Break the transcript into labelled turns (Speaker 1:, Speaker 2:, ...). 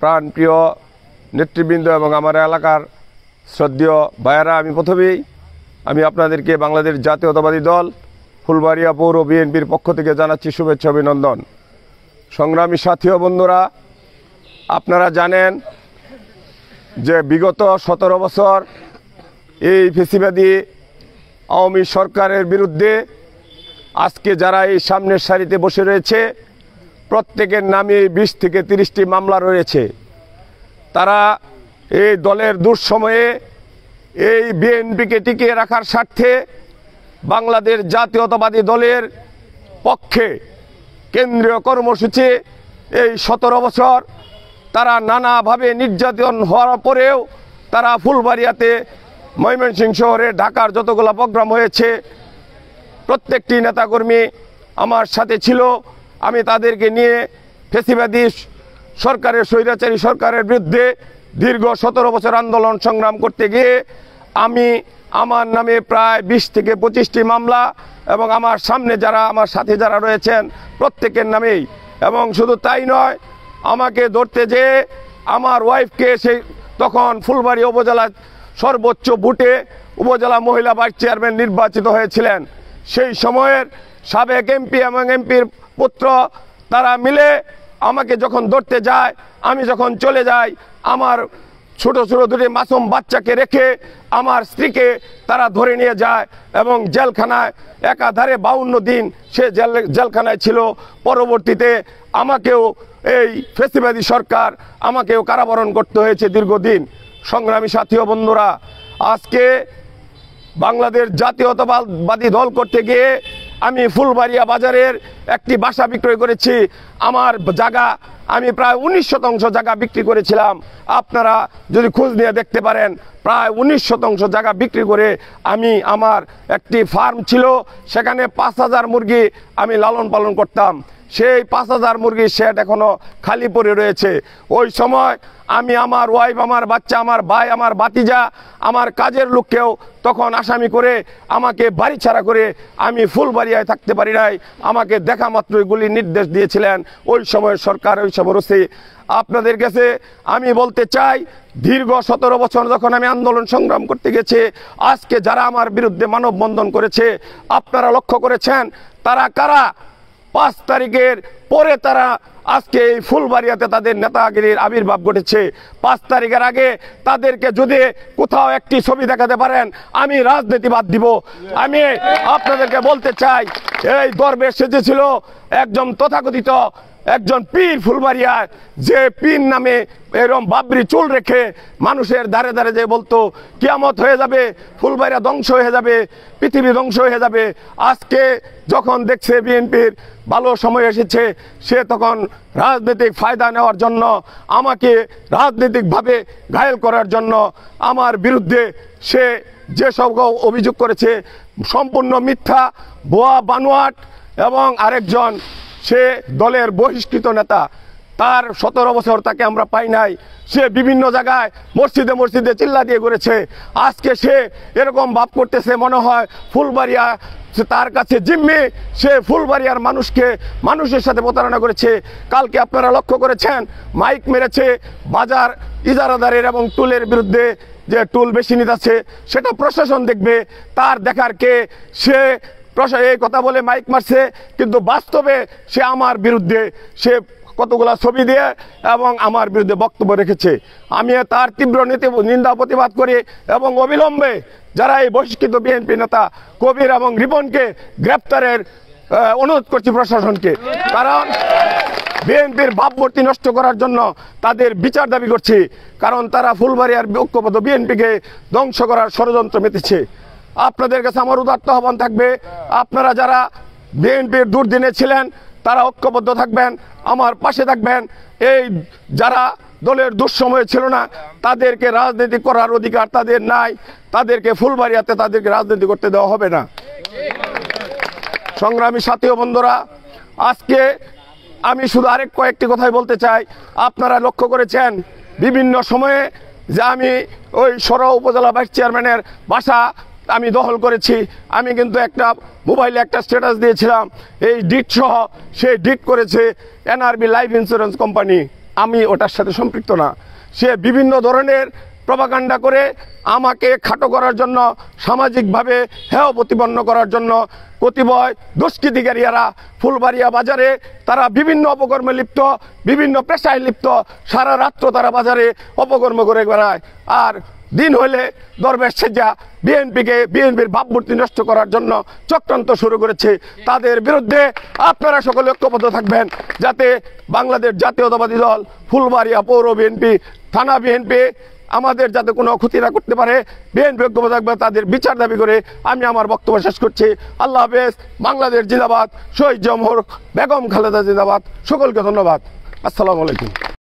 Speaker 1: প্রাণপ্রিয় নেতৃবৃন্দ এবং আমার এলাকার শ্রদ্ধেয় ভাইয়েরা, আমি আপনাদেরকে বাংলাদেশ জাতীয়তাবাদী দল ফুলবাড়িয়া পৌর বিএনপির পক্ষ থেকে জানাচ্ছি শুভেচ্ছা অভিনন্দন। সংগ্রামী সাথী ও বন্ধুরা, আপনারা জানেন যে বিগত 17 বছর এই ফ্যাসিবাদী আওয়ামী সরকারের বিরুদ্ধে আজকে যারা এই সামনের সারিতে বসে রয়েছে প্রত্যেকের নামে 20 থেকে 30টি মামলা রয়েছে। তারা এই দলের দুঃসময়ে এই বিএনপিকে টিকিয়ে রাখার স্বার্থে বাংলাদেশ জাতীয়তাবাদী দলের পক্ষে কেন্দ্রীয় কর্মসূচি এই 17 বছর তারা নানাভাবে নির্যাতন হওয়ার পরেও তারা ফুলবাড়িয়াতে, ময়মনসিংহ শহরে, ঢাকার যতগুলো প্রোগ্রাম হয়েছে প্রত্যেকটি নেতাকর্মী আমার সাথে ছিল। আমি তাদেরকে নিয়ে ফ্যাসিবাদী সরকারের, স্বৈরাচারী সরকারের বিরুদ্ধে দীর্ঘ 17 বছর আন্দোলন সংগ্রাম করতে গিয়ে আমার নামে প্রায় 20 থেকে 25টি মামলা এবং আমার সামনে যারা, আমার সাথে যারা রয়েছেন প্রত্যেকের নামেই। এবং শুধু তাই নয়, আমাকে ধরতে যেয়ে আমার ওয়াইফকে তখন ফুলবাড়ি উপজেলা সর্বোচ্চ ভোটে উপজেলা মহিলা ভাইস চেয়ারম্যান নির্বাচিত হয়েছিলেন। সেই সময়ের সাবেক এমপি এবং এমপির পুত্র তারা মিলে আমাকে যখন ধরতে যায়, আমি যখন চলে যাই, আমার ছোট ছোট দুটি মাসুম বাচ্চাকে রেখে আমার স্ত্রীকে তারা ধরে নিয়ে যায় এবং জেলখানায় একাধারে 52 দিন সে জেলখানায় ছিল। পরবর্তীতে আমাকেও এই ফ্যাসিবাদী সরকার আমাকেও কারাবরণ করতে হয়েছে দীর্ঘদিন। সংগ্রামী সাথী ও বন্ধুরা, আজকে বাংলাদেশ জাতীয়তাবাদী দল করতে গিয়ে আমি ফুলবাড়িয়া বাজারের একটি বাসা বিক্রয় করেছি। আমার জায়গা আমি প্রায় 19 শতাংশ জায়গা বিক্রি করেছিলাম। আপনারা যদি খোঁজ নিয়ে দেখতে পারেন, প্রায় 19 শতাংশ জায়গা বিক্রি করে আমি, আমার একটি ফার্ম ছিল, সেখানে 5000 মুরগি আমি লালন পালন করতাম। সেই 5000 মুরগির শেড এখনো খালি পড়ে রয়েছে। ওই সময় আমি, আমার ওয়াইফ, আমার বাচ্চা, আমার ভাই, আমার ভাতিজা, আমার কাজের লোককেও তখন আসামি করে আমাকে বাড়ি ছাড়া করে আমি ফুলবাড়িয়ায় থাকতে পারি নাই। আমাকে দেখা মাত্রই গুলির নির্দেশ দিয়েছিলেন ওই সময়ের সরকার, ওই সময় ওসি। আপনাদের কাছে আমি বলতে চাই, দীর্ঘ 17 বছর যখন আমি আন্দোলন সংগ্রাম করতে গেছি, আজকে যারা আমার বিরুদ্ধে মানববন্ধন করেছে আপনারা লক্ষ্য করেছেন তারা কারা? 5 তারিখের পরে তারা আজকে এই ফুলবাড়িয়াতে তাদের নেতাগিরির আবির্ভাব ঘটেছে। 5 তারিখের আগে তাদেরকে যদি কোথাও একটি ছবি দেখাতে পারেন, আমি রাজনীতি বাদ দিব। আমি আপনাদেরকে বলতে চাই, এই দরবেশ সেজেছিল একজন তথাকথিত একজন পীর ফুলবাড়িয়ার, যে পীর নামে এরকম বাবরি চুল রেখে মানুষের ধারে ধারে যে বলতো কিয়ামত হয়ে যাবে, ফুলবাড়িয়া ধ্বংস হয়ে যাবে, পৃথিবী ধ্বংস হয়ে যাবে। আজকে যখন দেখছে বিএনপির ভালো সময় এসেছে, সে তখন রাজনৈতিক ফায়দা নেওয়ার জন্য, আমাকে রাজনৈতিকভাবে ঘায়েল করার জন্য আমার বিরুদ্ধে সে যেসব অভিযোগ করেছে সম্পূর্ণ মিথ্যা, ভুয়া, বানোয়াট। এবং আরেকজন সে দলের বহিষ্কৃত নেতা, তার 17 বছর তাকে আমরা পাই নাই। সে বিভিন্ন জায়গায় মসজিদে মসজিদে চিল্লা দিয়ে ঘুরেছে। আজকে সে এরকম ভাব করতেছে মনে হয় ফুলবাড়িয়া তার কাছে জিম্মি, সে ফুলবাড়িয়ার মানুষের সাথে প্রতারণা করেছে। কালকে আপনারা লক্ষ্য করেছেন মাইক মেরেছে বাজার ইজারাদারের এবং টুলের বিরুদ্ধে, যে টুল বেশি নিতেছে সেটা প্রশাসন দেখবে, তার দেখার কে? সে এই কথা বলে মাইক মারছে, কিন্তু বাস্তবে সে আমার বিরুদ্ধে সে কতগুলা ছবি দিয়ে এবং আমার বিরুদ্ধে বক্তব্য রেখেছে। আমি তার তীব্র নিন্দা প্রতিবাদ করি এবং অবিলম্বে যারা এই বহিষ্কৃত বিএনপি নেতা কবির এবং রিপনকে গ্রেপ্তারের অনুরোধ করছি প্রশাসনকে। কারণ বিএনপির ভাবমূর্তি নষ্ট করার জন্য তাদের বিচার দাবি করছি। কারণ তারা ফুলবাড়িয়ার ঐক্যবদ্ধ বিএনপিকে ধ্বংস করার ষড়যন্ত্র মেতেছে। আপনাদের কাছে আমার উদাত্ত আহ্বান থাকবে, আপনারা যারা বিএনপির দুর্দিনে ছিলেন তারা ঐক্যবদ্ধ থাকবেন, আমার পাশে থাকবেন। এই যারা দলের দুঃসময়ে ছিল না, তাদেরকে রাজনীতি করার অধিকার তাদের নাই, তাদেরকে ফুলবাড়িয়াতে তাদেরকে রাজনীতি করতে দেওয়া হবে না। সংগ্রামী সাথী ও বন্ধুরা, আজকে আমি শুধু কয়েকটি কথাই বলতে চাই। আপনারা লক্ষ্য করেছেন বিভিন্ন সময়ে যে আমি ওই সরহ উপজেলা ভাইস চেয়ারম্যানের বাসা আমি দখল করেছি। আমি কিন্তু একটা মোবাইলে একটা স্ট্যাটাস দিয়েছিলাম এই ডিট সহ, সেই ডিট করেছে এনআরবি লাইফ ইন্স্যুরেন্স কোম্পানি।
Speaker 2: আমি ওটার সাথে সম্পৃক্ত না। সে বিভিন্ন ধরনের প্রপাগান্ডা করে আমাকে খাটো করার জন্য, সামাজিকভাবে হেয় প্রতিপন্ন করার জন্য কতিপয় দুষ্কৃতিকারীরা ফুলবাড়িয়া বাজারে তারা বিভিন্ন অপকর্মে লিপ্ত, বিভিন্ন পেশায় লিপ্ত, সারা রাত্র তারা বাজারে অপকর্ম করে বেড়ায়। আর দিন হলে দরবেশ সেজা বিএনপির ভাবমূর্তি নষ্ট করার জন্য চক্রান্ত শুরু করেছে। তাদের বিরুদ্ধে আপনারা সকলে ঐক্যবদ্ধ থাকবেন, যাতে বাংলাদেশ জাতীয়তাবাদী দল, ফুলবাড়িয়া পৌর বিএনপি, থানা বিএনপি আমাদের যাতে কোনো ক্ষতি না করতে পারে, বিএনপি ঐক্যবদ্ধ থাকবে, তাদের বিচার দাবি করে আমি আমার বক্তব্য শেষ করছি। আল্লাহ হাফেজ। বাংলাদেশ জিন্দাবাদ। শহীদ জমহর বেগম খালেদা জিন্দাবাদ। সকলকে ধন্যবাদ। আসসালামু আলাইকুম।